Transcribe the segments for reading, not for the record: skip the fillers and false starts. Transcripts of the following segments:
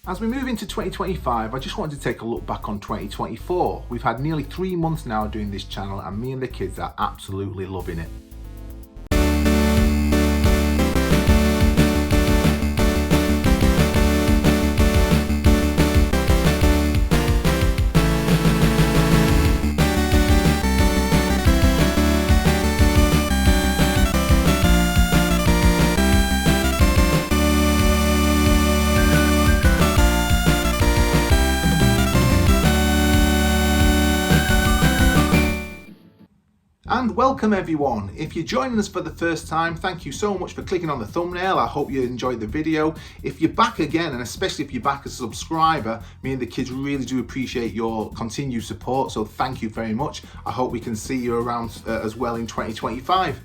As we move into 2025, I just wanted to take a look back on 2024. We've had nearly 3 months now doing this channel and me and the kids are absolutely loving it. And welcome everyone. If you're joining us for the first time, thank you so much for clicking on the thumbnail. I hope you enjoyed the video. If you're back again, and especially if you're back as a subscriber, me and the kids really do appreciate your continued support, so thank you very much. I hope we can see you around as well in 2025.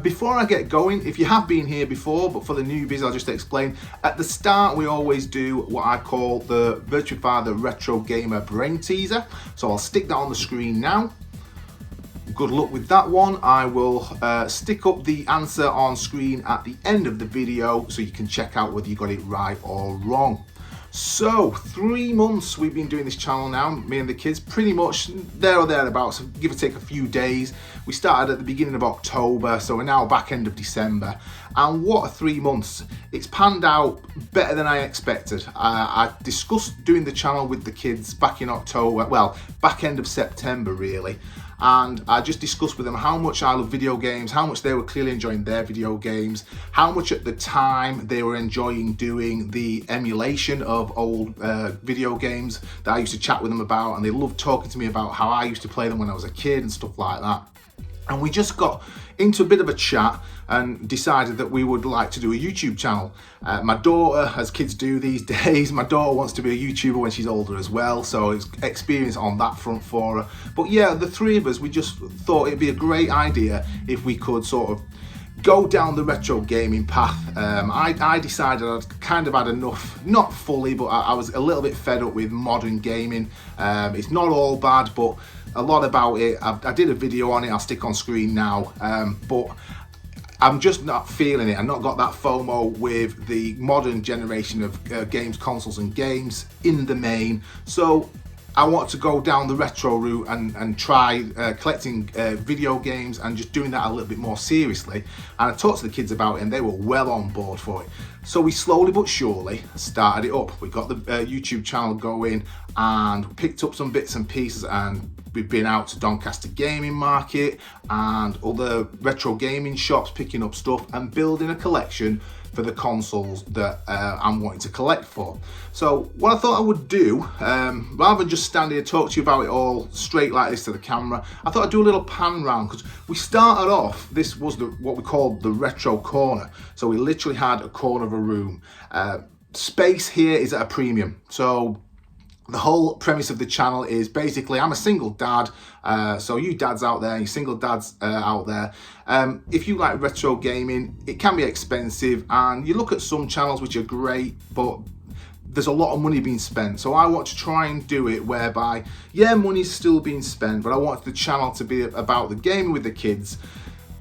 Before I get going, if you have been here before, but for the newbies, I'll just explain. At the start, we always do what I call the Virtual Father Retro Gamer Brain Teaser. So I'll stick that on the screen now. Good luck with that one. I will stick up the answer on screen at the end of the video so you can check out whether you got it right or wrong. So 3 months we've been doing this channel now, me and the kids, pretty much there or thereabouts, give or take a few days. We started at the beginning of October, so we're now back end of December. And what a 3 months. It's panned out better than I expected. I discussed doing the channel with the kids back in October, well, back end of September really. And I just discussed with them how much I love video games, how much they were clearly enjoying their video games, how much at the time they were enjoying doing the emulation of old video games that I used to chat with them about, and they loved talking to me about how I used to play them when I was a kid and stuff like that. And we just got into a bit of a chat and decided that we would like to do a YouTube channel. My daughter, as kids do these days, my daughter wants to be a YouTuber when she's older as well, so it's experience on that front for her. But yeah, the three of us, we just thought it'd be a great idea if we could sort of go down the retro gaming path. I decided I'd kind of had enough, not fully, but I was a little bit fed up with modern gaming. It's not all bad, but a lot about it. I did a video on it, I'll stick on screen now, but I'm just not feeling it. I've not got that FOMO with the modern generation of games, consoles and games in the main. So I want to go down the retro route and try collecting video games and just doing that a little bit more seriously. And I talked to the kids about it and they were well on board for it. So we slowly but surely started it up. We got the YouTube channel going and picked up some bits and pieces, and we've been out to Doncaster Gaming Market and other retro gaming shops picking up stuff and building a collection for the consoles that I'm wanting to collect for. So what I thought I would do, rather than just stand here and talk to you about it all straight like this to the camera, I thought I'd do a little pan round, because we started off, this was what we called the retro corner. So we literally had a corner of a room. Space here is at a premium. So the whole premise of the channel is basically I'm a single dad, so you dads out there, you single dads out there, if you like retro gaming, it can be expensive, and you look at some channels which are great, but there's a lot of money being spent. So I want to try and do it whereby, yeah, money's still being spent, but I want the channel to be about the gaming with the kids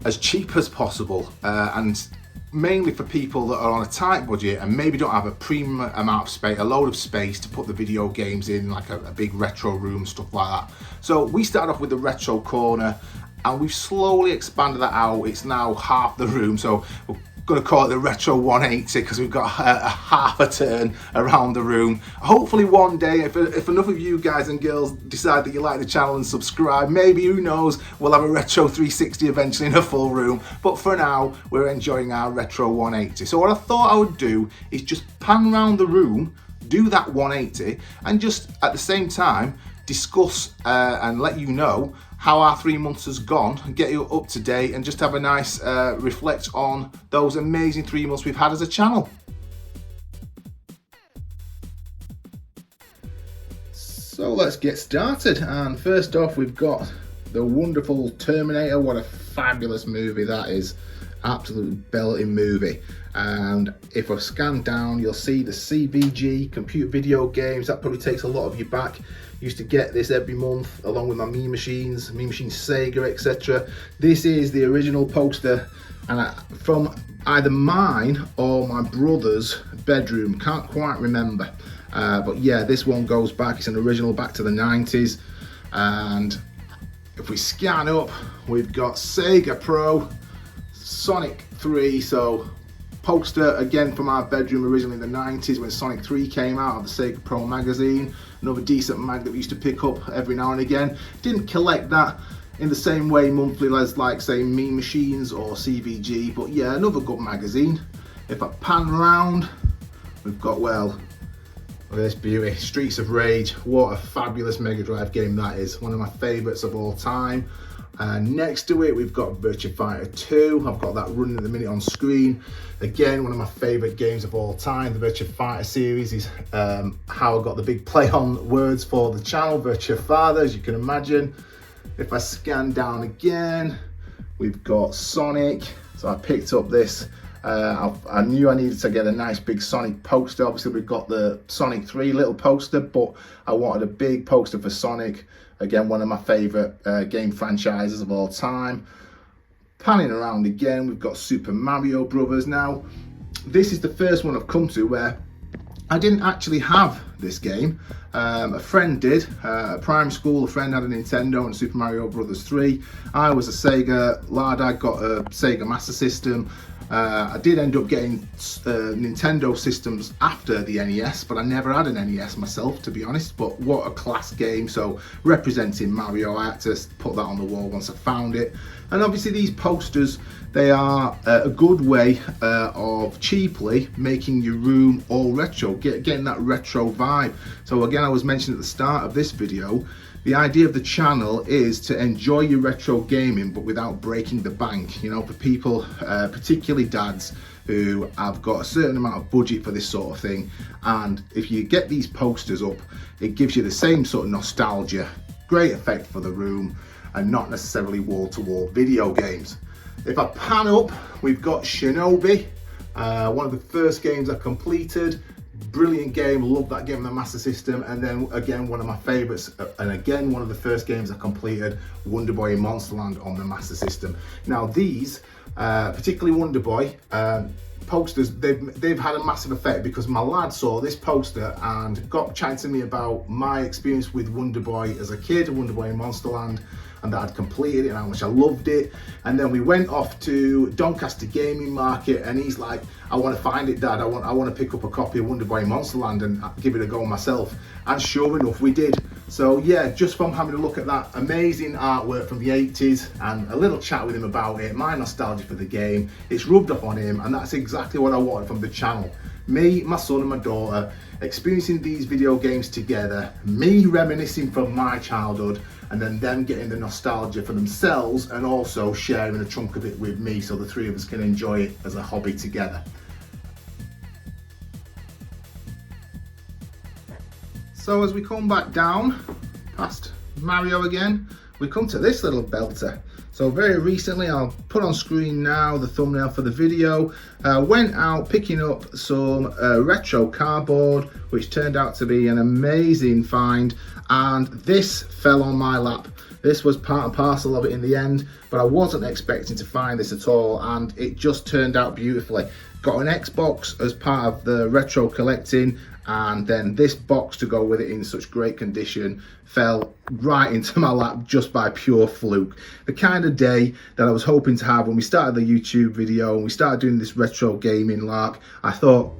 as cheap as possible, and mainly for people that are on a tight budget and maybe don't have a premium amount of space, a load of space to put the video games in, like a big retro room, stuff like that. So we started off with the retro corner and we've slowly expanded that out. It's now half the room, so we're going to call it the retro 180 because we've got a half a turn around the room. Hopefully one day, if enough of you guys and girls decide that you like the channel and subscribe, maybe, who knows, we'll have a retro 360 eventually in a full room. But for now, we're enjoying our retro 180. So what I thought I would do is just pan around the room, do that 180, and just at the same time discuss and let you know how our 3 months has gone and get you up to date, and just have a nice reflect on those amazing 3 months we've had as a channel. So let's get started, and first off we've got the wonderful Terminator. What a fabulous movie that is. Absolute belting movie. And if I scan down, you'll see the CVG, computer video games. That probably takes a lot of you back. Used to get this every month along with my Me Machines Sega, etc. This is the original poster, and from either mine or my brother's bedroom, can't quite remember. But yeah, this one goes back, it's an original back to the 90s. And if we scan up, we've got Sega Pro, Sonic 3, so poster again from our bedroom originally in the 90s when Sonic 3 came out of the Sega Pro magazine. Another decent mag that we used to pick up every now and again. Didn't collect that in the same way monthly as like say Mean Machines or CVG, but yeah, another good magazine. If I pan around, we've got, well, look at this beauty, Streets of Rage. What a fabulous Mega Drive game that is, one of my favourites of all time. Next to it we've got Virtua Fighter 2, I've got that running at the minute on screen. Again, one of my favourite games of all time. The Virtua Fighter series is how I got the big play on words for the channel, Virtua Father, as you can imagine. If I scan down again, we've got Sonic, so I picked up this. I knew I needed to get a nice big Sonic poster. Obviously we've got the Sonic 3 little poster, but I wanted a big poster for Sonic. Again, one of my favourite game franchises of all time. Panning around again, we've got Super Mario Brothers. Now, this is the first one I've come to where I didn't actually have this game. A friend did. At primary school, a friend had a Nintendo and Super Mario Brothers 3. I was a Sega lad, I got a Sega Master System. I did end up getting Nintendo systems after the NES, but I never had an NES myself, to be honest. But what a class game. So representing Mario, I had to put that on the wall once I found it. And obviously these posters, they are a good way of cheaply making your room all retro, getting that retro vibe. So again, I was mentioning at the start of this video, the idea of the channel is to enjoy your retro gaming, but without breaking the bank. You know, for people, particularly dads, who have got a certain amount of budget for this sort of thing. And if you get these posters up, it gives you the same sort of nostalgia, great effect for the room, and not necessarily wall-to-wall video games. If I pan up, we've got Shinobi, one of the first games I completed. Brilliant game, love that game on the Master System. And then again, one of my favorites, and again one of the first games I completed, Wonder Boy in Monsterland on the Master System. Now these, particularly Wonder Boy posters, they've had a massive effect because my lad saw this poster and got chatting to me about my experience with Wonder Boy as a kid, Wonder Boy in Monsterland, and that I'd completed it and how much I loved it. And then we went off to Doncaster Gaming Market and he's like, I want to find it, Dad, I want to pick up a copy of Wonder Boy in Monsterland and give it a go myself. And sure enough, we did. So yeah, just from having a look at that amazing artwork from the 80s and a little chat with him about it, my nostalgia for the game, it's rubbed off on him, and that's exactly what I wanted from the channel. Me, my son and my daughter experiencing these video games together, me reminiscing from my childhood, and then them getting the nostalgia for themselves and also sharing a chunk of it with me, so the three of us can enjoy it as a hobby together. So as we come back down past Mario again, we come to this little belter. So very recently, I'll put on screen now the thumbnail for the video, went out picking up some retro cardboard, which turned out to be an amazing find, and this fell on my lap. This was part and parcel of it in the end, but I wasn't expecting to find this at all, and it just turned out beautifully. Got an Xbox as part of the retro collecting, and then this box to go with it in such great condition fell right into my lap just by pure fluke. The kind of day that I was hoping to have when we started the YouTube video and we started doing this retro gaming lark. I thought,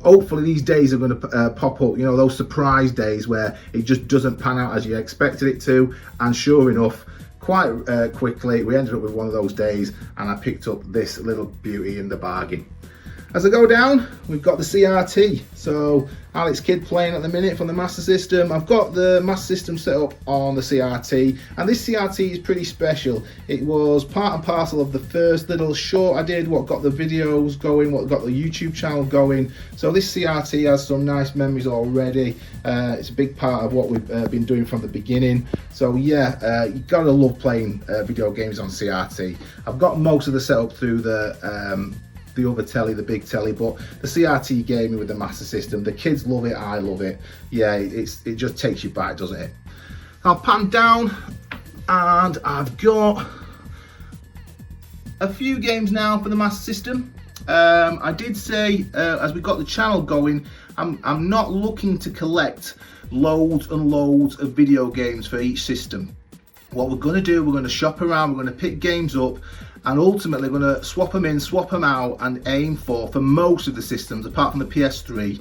hopefully these days are going to pop up, you know, those surprise days where it just doesn't pan out as you expected it to. And sure enough, quite quickly we ended up with one of those days, and I picked up this little beauty in the bargain. As I go down, we've got the CRT. So Alex Kidd playing at the minute from the Master System. I've got the Master System set up on the CRT, and this CRT is pretty special. It was part and parcel of the first little short I did, what got the videos going, what got the YouTube channel going. So this CRT has some nice memories already. It's a big part of what we've been doing from the beginning. So yeah, you gotta love playing video games on CRT. I've got most of the setup through the other telly, the big telly, but the CRT gaming with the Master System, the kids love it, I love it. Yeah, it just takes you back, doesn't it? I'll pan down, and I've got a few games now for the Master System. I did say as we got the channel going, I'm not looking to collect loads and loads of video games for each system. What we're going to do, we're going to shop around, we're going to pick games up, and ultimately we're going to swap them in, swap them out, and aim for most of the systems, apart from the PS3,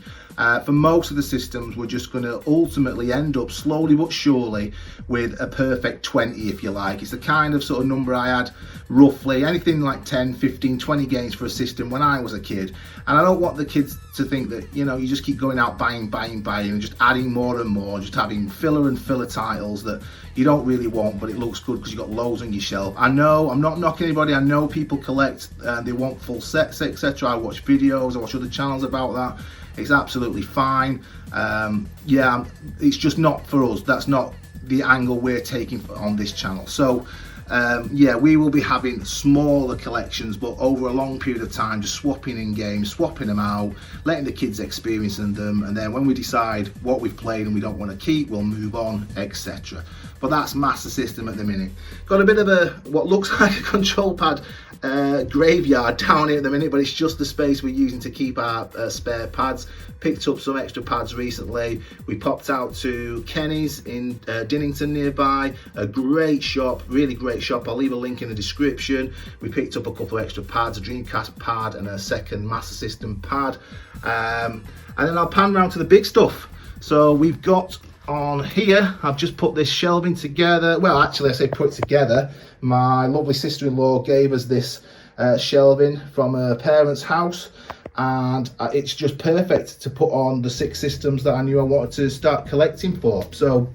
for most of the systems, we're just going to ultimately end up slowly but surely with a perfect 20, if you like. It's the kind of sort of number I had roughly, anything like 10, 15, 20 games for a system when I was a kid. And I don't want the kids to think that, you know, you just keep going out buying, and just adding more and more, just having filler and filler titles that you don't really want, but it looks good because you've got loads on your shelf. I know, I'm not knocking anybody, I know people collect and they want full sets, etc. I watch videos, I watch other channels about that. It's absolutely fine. Yeah, it's just not for us. That's not the angle we're taking on this channel. So yeah, we will be having smaller collections, but over a long period of time, just swapping in games, swapping them out, letting the kids experience them, and then when we decide what we've played and we don't want to keep, we'll move on, etc. But that's Master System at the minute. Got a bit of a, what looks like a control pad graveyard down here at the minute, but it's just the space we're using to keep our spare pads. Picked up some extra pads recently. We popped out to Kenny's in Dinnington nearby, a great shop, really great shop. I'll leave a link in the description. We picked up a couple of extra pads, a Dreamcast pad and a second Master System pad, and then I'll pan round to the big stuff. So we've got on here, I've just put this shelving together. Well, actually I say put it together, my lovely sister-in-law gave us this shelving from her parents' house, and it's just perfect to put on the 6 systems that I knew I wanted to start collecting for. So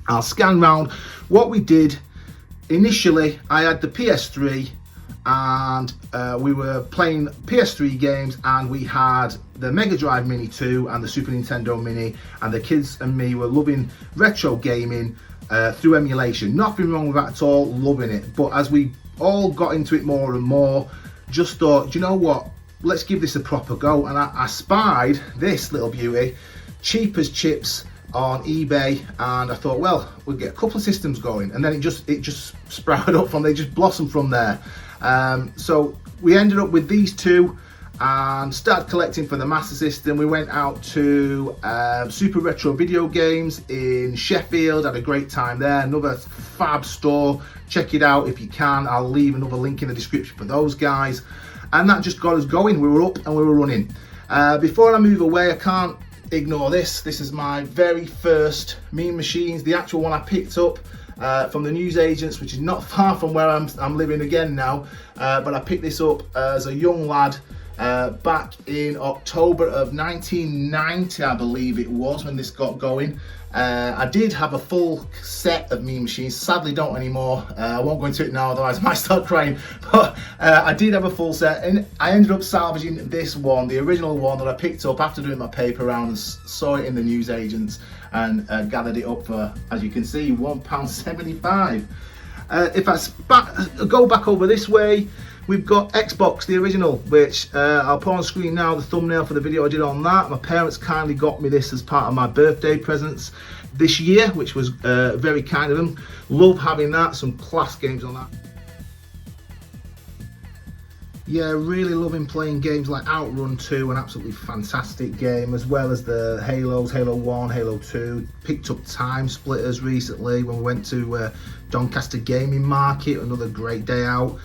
I'll scan round what we did. Initially I had the PS3 and we were playing PS3 games, and we had the Mega Drive Mini 2 and the Super Nintendo Mini, and the kids and me were loving retro gaming through emulation. Nothing wrong with that at all, loving it. But as we all got into it more and more, just thought, do you know what, let's give this a proper go. And I spied this little beauty, cheap as chips, on eBay, and I thought, well, we'll get a couple of systems going, and then it just sprouted up from, they just blossomed from there. So we ended up with these 2 and started collecting for the Master System. We went out to Super Retro Video Games in Sheffield, had a great time there, another fab store. Check it out if you can. I'll leave another link in the description for those guys. And that just got us going. We were up and we were running. Before I move away, I can't ignore this. This is my very first Mean Machines, the actual one I picked up from the newsagents, which is not far from where I'm living again now, but I picked this up as a young lad back in October of 1990, I believe it was, when this got going. I did have a full set of Mean Machines, sadly don't anymore. I won't go into it now, otherwise I might start crying, but I did have a full set, and I ended up salvaging this one, the original one that I picked up after doing my paper round and saw it in the newsagents, and gathered it up for, as you can see, £1.75. If I go back over this way, we've got Xbox, the original, which I'll put on screen now, the thumbnail for the video I did on that. My parents kindly got me this as part of my birthday presents this year, which was very kind of them. Love having that, some class games on that. Yeah, really loving playing games like Outrun 2, an absolutely fantastic game, as well as the Halos, Halo 1, Halo 2. Picked up Time Splitters recently when we went to Doncaster Gaming Market, another great day out.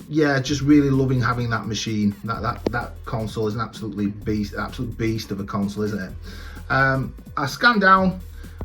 Yeah, just really loving having that machine. That console is an absolute beast of a console, isn't it? I scanned down,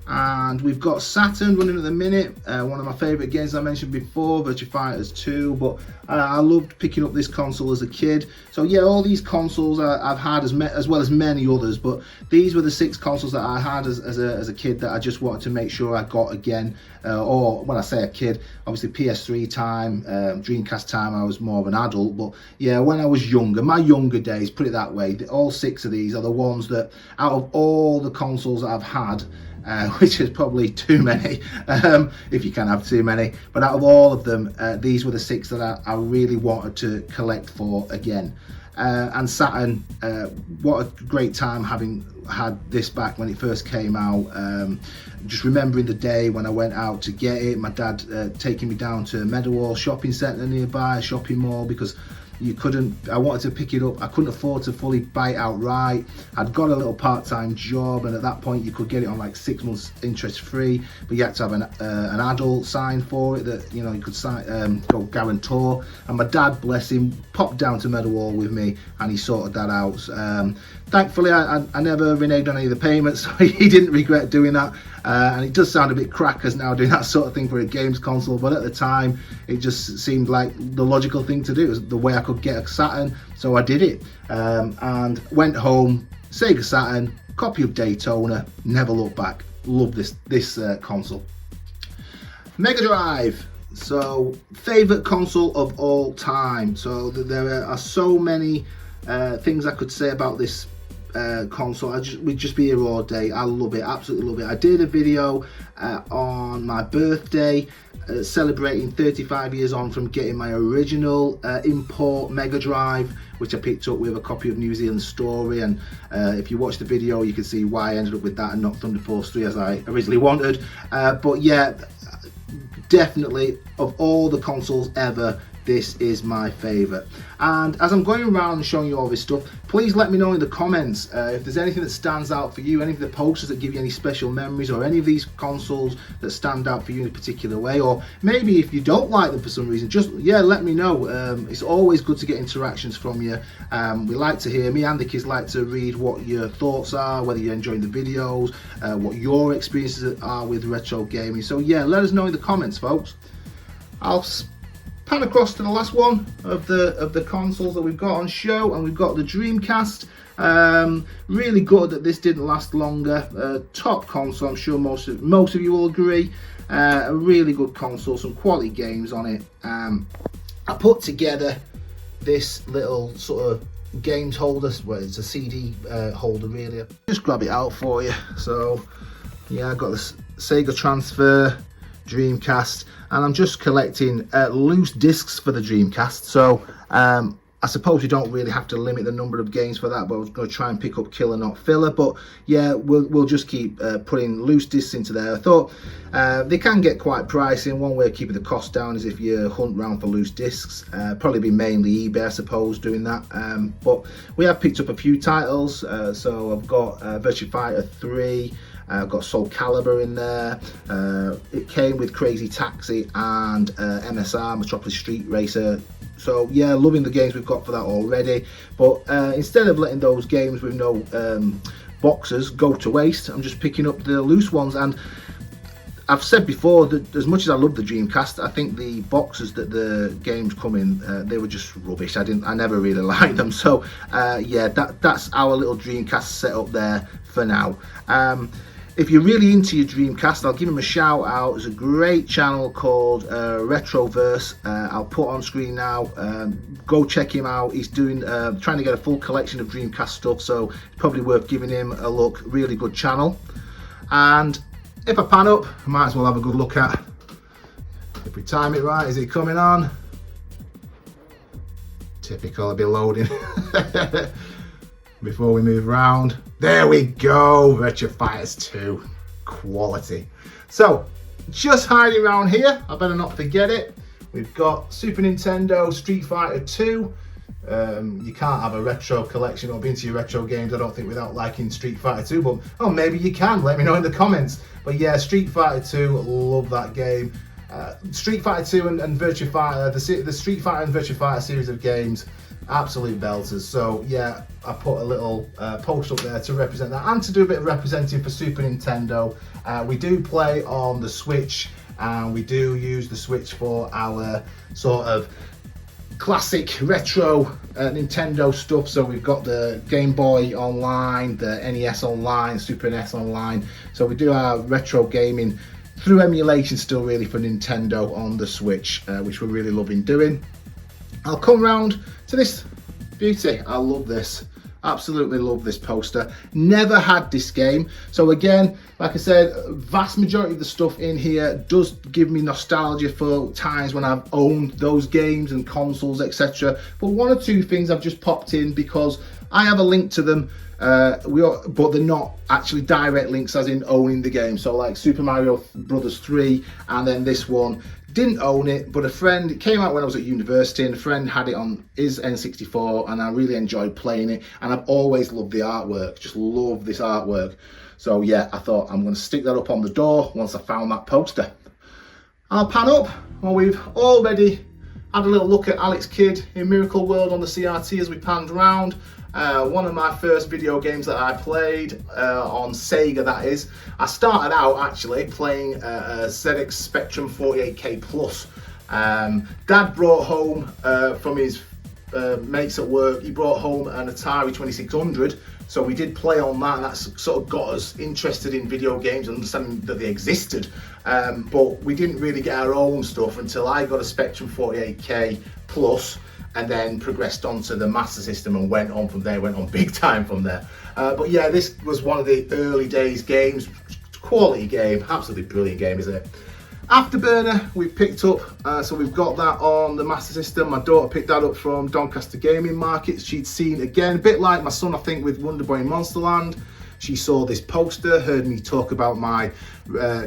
and we've got Saturn running at the minute, one of my favourite games I mentioned before, Virtua Fighters 2, but I loved picking up this console as a kid. So yeah, all these consoles I've had, as well as many others, but these were the 6 consoles that I had as a kid that I just wanted to make sure I got again, or when I say a kid, obviously PS3 time, Dreamcast time, I was more of an adult, but yeah, when I was younger, my younger days, put it that way, all 6 of these are the ones that, out of all the consoles that I've had, which is probably too many, if you can have too many, but out of all of them, these were the 6 that I really wanted to collect for again. And Saturn, what a great time having had this back when it first came out. Just remembering the day when I went out to get it, my dad taking me down to Meadowhall shopping centre nearby, a shopping mall, because you couldn't, I wanted to pick it up, I couldn't afford to fully buy it outright. I'd got a little part-time job, and at that point you could get it on like 6 months interest free, but you had to have an adult sign for it that, you know, you could sign, go guarantor. And my dad, bless him, popped down to Meadowhall with me and he sorted that out. Thankfully I never reneged on any of the payments, so he didn't regret doing that. And it does sound a bit crackers now doing that sort of thing for a games console, but at the time it just seemed like the logical thing to do. It was the way I could get a Saturn, so I did it. And went home, Sega Saturn, copy of Daytona, never looked back. Love this console. Mega Drive. So favourite console of all time. So there are so many things I could say about this console. We'd just be here all day. I love it, absolutely love it. I did a video on my birthday celebrating 35 years on from getting my original import Mega Drive, which I picked up with a copy of New Zealand Story. And if you watch the video, you can see why I ended up with that and not Thunder Force 3 as I originally wanted. But yeah, definitely of all the consoles ever, this is my favourite. And as I'm going around and showing you all this stuff, please let me know in the comments if there's anything that stands out for you, any of the posters that give you any special memories, or any of these consoles that stand out for you in a particular way. Or maybe if you don't like them for some reason, just, yeah, let me know. It's always good to get interactions from you. We like to hear, me and the kids like to read what your thoughts are, whether you're enjoying the videos, what your experiences are with retro gaming. So yeah, let us know in the comments, folks. I'll pan across to the last one of the consoles that we've got on show, and we've got the Dreamcast. Really good that this didn't last longer. Top console, I'm sure most of you will agree. A really good console, some quality games on it. I put together this little sort of games holder, well, it's a CD holder really. Just grab it out for you. So yeah, I've got this Sega Transfer, Dreamcast, and I'm just collecting loose discs for the Dreamcast. So I suppose you don't really have to limit the number of games for that, but I was going to try and pick up Killer Not Filler. But yeah, we'll just keep putting loose discs into there. I thought they can get quite pricey, and one way of keeping the cost down is if you hunt around for loose discs. Probably be mainly eBay, I suppose, doing that. But we have picked up a few titles. So I've got Virtua Fighter 3. I've got Soul Calibur in there. It came with Crazy Taxi and MSR, Metropolis Street Racer. So yeah, loving the games we've got for that already. But instead of letting those games with no boxes go to waste, I'm just picking up the loose ones. And I've said before that as much as I love the Dreamcast, I think the boxes that the games come in, they were just rubbish. I never really liked them. So yeah, that's our little Dreamcast setup there for now. If you're really into your Dreamcast, I'll give him a shout out. There's a great channel called Retroverse. I'll put on screen now. Go check him out. He's doing trying to get a full collection of Dreamcast stuff, so it's probably worth giving him a look. Really good channel. And if I pan up, I might as well have a good look at, if we time it right, is it coming on? Typical, I'll be loading before we move around. There we go, Virtua Fighters 2, quality. So, just hiding around here, I better not forget it. We've got Super Nintendo Street Fighter 2. You can't have a retro collection or be into your retro games, I don't think, without liking Street Fighter 2, but oh, maybe you can, let me know in the comments. But yeah, Street Fighter 2, love that game. Street Fighter 2 and Virtua Fighter, the Street Fighter and Virtua Fighter series of games, absolute belters. So yeah, I put a little post up there to represent that and to do a bit of representing for Super Nintendo. We do play on the Switch, and we do use the Switch for our sort of classic retro Nintendo stuff. So we've got the Game Boy Online, the NES Online, Super NES Online. So we do our retro gaming through emulation still really for Nintendo on the Switch, which we're really loving doing. I'll come round to this beauty. I love this. Absolutely love this poster. Never had this game. So again, like I said, vast majority of the stuff in here does give me nostalgia for times when I've owned those games and consoles, etc. But one or two things I've just popped in because I have a link to them, but they're not actually direct links as in owning the game. So like Super Mario Brothers 3 and then this one. Didn't own it, but a friend, it came out when I was at university, and a friend had it on his N64, and I really enjoyed playing it, and I've always loved the artwork, just love this artwork. So yeah, I thought I'm going to stick that up on the door once I found that poster. I'll pan up. Well, we've already had a little look at Alex Kidd in Miracle World on the CRT as we panned around. One of my first video games that I played on Sega, that is. I started out actually playing a ZX Spectrum 48K Plus. Dad brought home from his mates at work, he brought home an Atari 2600. So we did play on that, and that's sort of got us interested in video games and understanding that they existed. But we didn't really get our own stuff until I got a Spectrum 48K Plus, and then progressed on to the Master System and went on from there, went on big time from there. But yeah, this was one of the early days games, quality game, absolutely brilliant game, isn't it? Afterburner we picked up, so we've got that on the Master System. My daughter picked that up from Doncaster Gaming Markets. She'd seen, again, a bit like my son, I think, with Wonder Boy in Monsterland. She saw this poster, heard me talk about my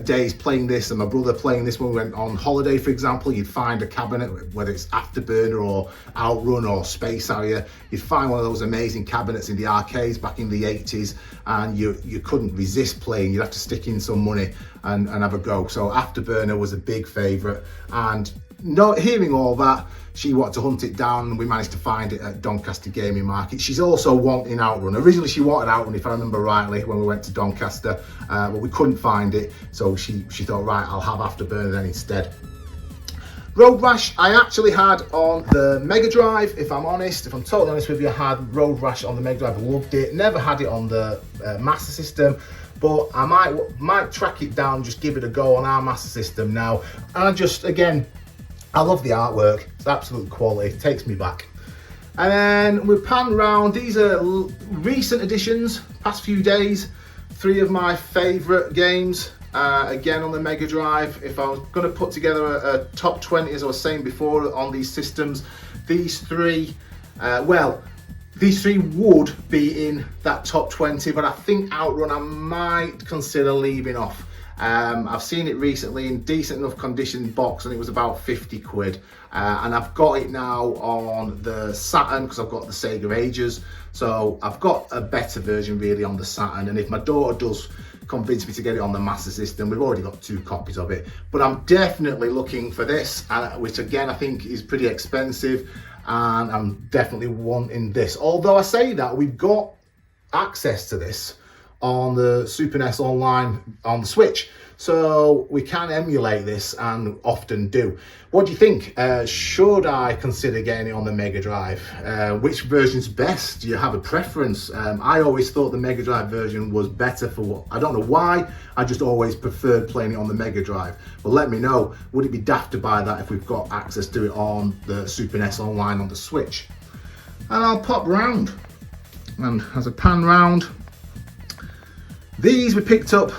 days playing this and my brother playing this when we went on holiday, for example. You'd find a cabinet, whether it's Afterburner or Outrun or Space Harrier, you'd find one of those amazing cabinets in the arcades back in the 80s, and you couldn't resist playing. You'd have to stick in some money and have a go. So Afterburner was a big favourite, and not hearing all that, she wanted to hunt it down, and we managed to find it at Doncaster Gaming Market. She's also wanting Outrun. Originally she wanted Outrun, if I remember rightly, when we went to Doncaster, but we couldn't find it, so she thought, right, I'll have Afterburner then instead. Road Rash I actually had on the Mega Drive, if I'm totally honest with you. I had Road Rash on the Mega Drive, loved it. Never had it on the Master System, but I might track it down, just give it a go on our Master System now. And again, I love the artwork, it's absolute quality, it takes me back. And then we pan round, these are recent additions, past few days, 3 of my favourite games, again on the Mega Drive. If I was going to put together a top 20, as I was saying before, on these systems, these three would be in that top 20, but I think Outrun I might consider leaving off. I've seen it recently in decent enough condition box, and it was about 50 quid. And I've got it now on the Saturn because I've got the Sega Ages. So I've got a better version really on the Saturn. And if my daughter does convince me to get it on the Master System, we've already got 2 copies of it. But I'm definitely looking for this, which again I think is pretty expensive. And I'm definitely wanting this. Although I say that, we've got access to this on the Super NES Online on the Switch, so we can emulate this, and often do. What do you think? Should I consider getting it on the Mega Drive? Which version's best? Do you have a preference? I always thought the Mega Drive version was better I don't know why, I just always preferred playing it on the Mega Drive. But let me know, would it be daft to buy that if we've got access to it on the Super NES Online on the Switch? And I'll pop round, and as I pan round, these we picked up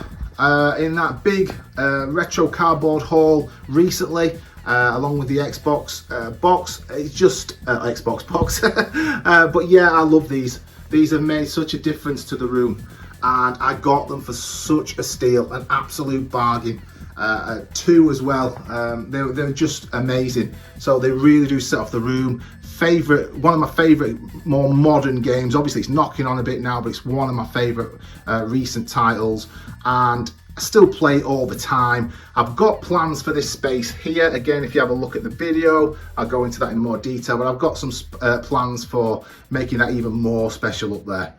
in that big retro cardboard haul recently, along with the Xbox box. It's just Xbox box, but yeah, I love these. These have made such a difference to the room, and I got them for such a steal, an absolute bargain. 2 as well. They're just amazing. So they really do set off the room. One of my favorite more modern games. Obviously it's knocking on a bit now, but it's one of my favorite recent titles, and I still play it all the time. I've got plans for this space here. Again, if you have a look at the video, I'll go into that in more detail, but I've got some plans for making that even more special up there.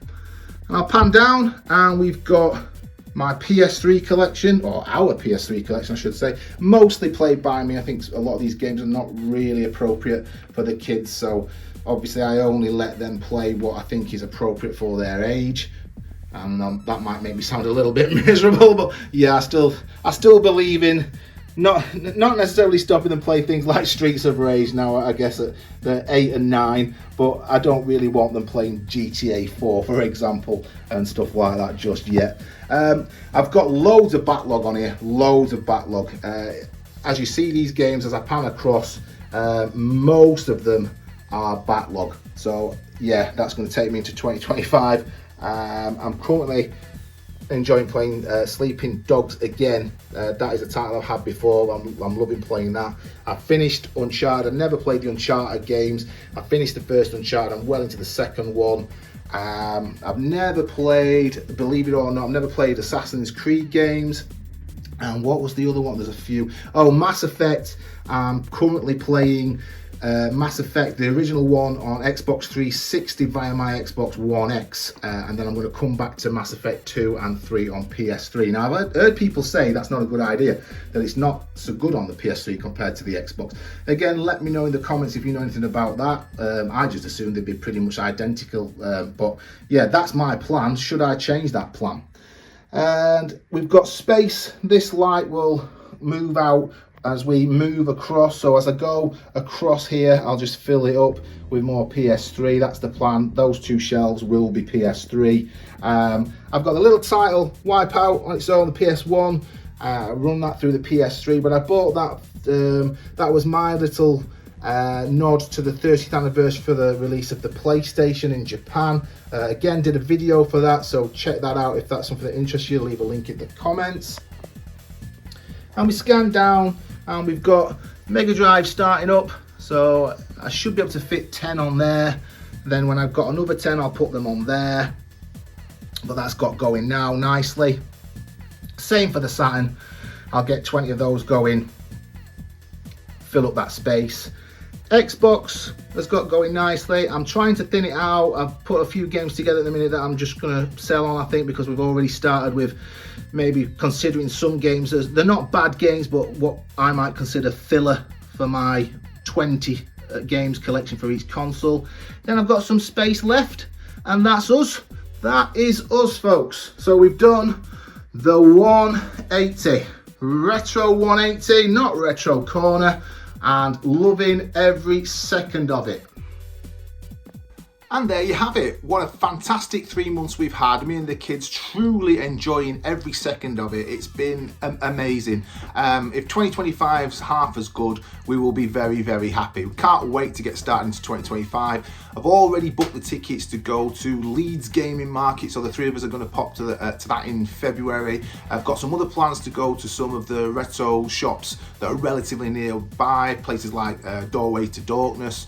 And I'll pan down, and we've got my PS3 collection, or our PS3 collection I should say, mostly played by me. I think a lot of these games are not really appropriate for the kids, so obviously I only let them play what I think is appropriate for their age. And that might make me sound a little bit miserable, but yeah, I still believe in not necessarily stopping them play things like Streets of Rage now, I guess at they're 8 and 9, but I don't really want them playing GTA 4, for example, and stuff like that just yet. I've got loads of backlog on here, loads of backlog. As you see these games, as I pan across, most of them are backlog. So yeah, that's going to take me into 2025. I'm currently enjoying playing Sleeping Dogs again. That is a title I've had before. I'm loving playing that. I finished Uncharted. I never played the Uncharted games. I finished the first Uncharted. I'm well into the second one. I've never played, believe it or not, I've never played Assassin's Creed games. And what was the other one? There's a few. Oh, Mass Effect. I'm currently playing Mass Effect, the original one, on Xbox 360 via my Xbox One X. And then I'm going to come back to Mass Effect 2 and 3 on PS3. Now, I've heard people say that's not a good idea, that it's not so good on the PS3 compared to the Xbox. Again, let me know in the comments if you know anything about that. I just assumed they'd be pretty much identical. But yeah, that's my plan. Should I change that plan? And we've got space. This light will move out as we move across, so as I go across here I'll just fill it up with more PS3. That's the plan. Those two shelves will be PS3. I've got a little title Wipeout on its own, the PS1. Run that through the PS3, but I bought that. That was my little nod to the 30th anniversary for the release of the PlayStation in Japan. Again, did a video for that, so check that out if that's something that interests you. Leave a link in the comments. And we scan down and we've got Mega Drive starting up, so I should be able to fit 10 on there. Then when I've got another 10 I'll put them on there, but that's got going now nicely. Same for the Saturn. I'll get 20 of those going, fill up that space. Xbox has got going nicely. I'm trying to thin it out. I've put a few games together at the minute that I'm just going to sell on, I think, because we've already started with maybe considering some games as, they're not bad games, but what I might consider filler for my 20 games collection for each console. Then I've got some space left, and that's us. That is us, folks. So we've done the 180, retro 180, not retro corner, and loving every second of it. And there you have it. What a fantastic 3 months we've had. Me and the kids truly enjoying every second of it. It's been amazing. If 2025 is half as good, we will be very, very happy. We can't wait to get started into 2025. I've already booked the tickets to go to Leeds Gaming Market, so the three of us are going to pop to that in February. I've got some other plans to go to some of the retro shops that are relatively nearby, places like Doorway to Darkness.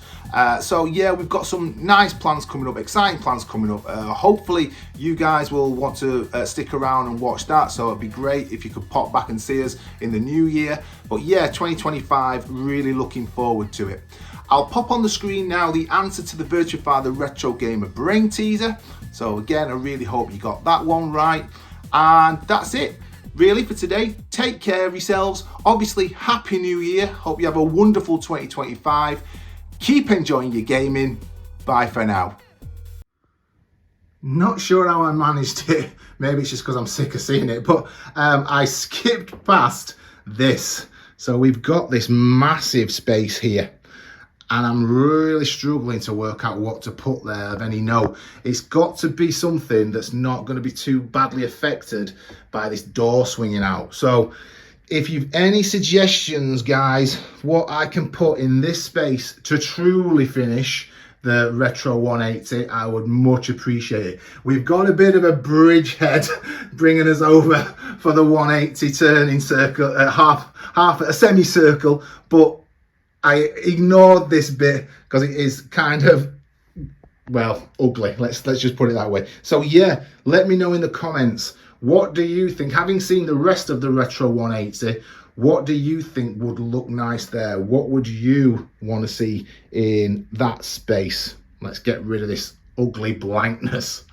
So yeah, we've got some nice plans coming up, exciting plans coming up. Hopefully you guys will want to stick around and watch that, so it'd be great if you could pop back and see us in the new year. But yeah, 2025, really looking forward to it. I'll pop on the screen now the answer to the Virtua Fighter Retro Gamer Brain Teaser. So again, I really hope you got that one right. And that's it really for today. Take care of yourselves. Obviously, Happy New Year. Hope you have a wonderful 2025. Keep enjoying your gaming. Bye for now. Not sure how I managed it. Maybe it's just because I'm sick of seeing it, but I skipped past this. So we've got this massive space here, and I'm really struggling to work out what to put there of any note. It's got to be something that's not going to be too badly affected by this door swinging out. So if you've any suggestions, guys, what I can put in this space to truly finish the Retro 180, I would much appreciate it. We've got a bit of a bridgehead bringing us over for the 180 turning circle, half a semicircle, but I ignored this bit because it is kind of, well, ugly. Let's just put it that way. So yeah, let me know in the comments, what do you think? Having seen the rest of the Retro 180, what do you think would look nice there? What would you want to see in that space? Let's get rid of this ugly blankness.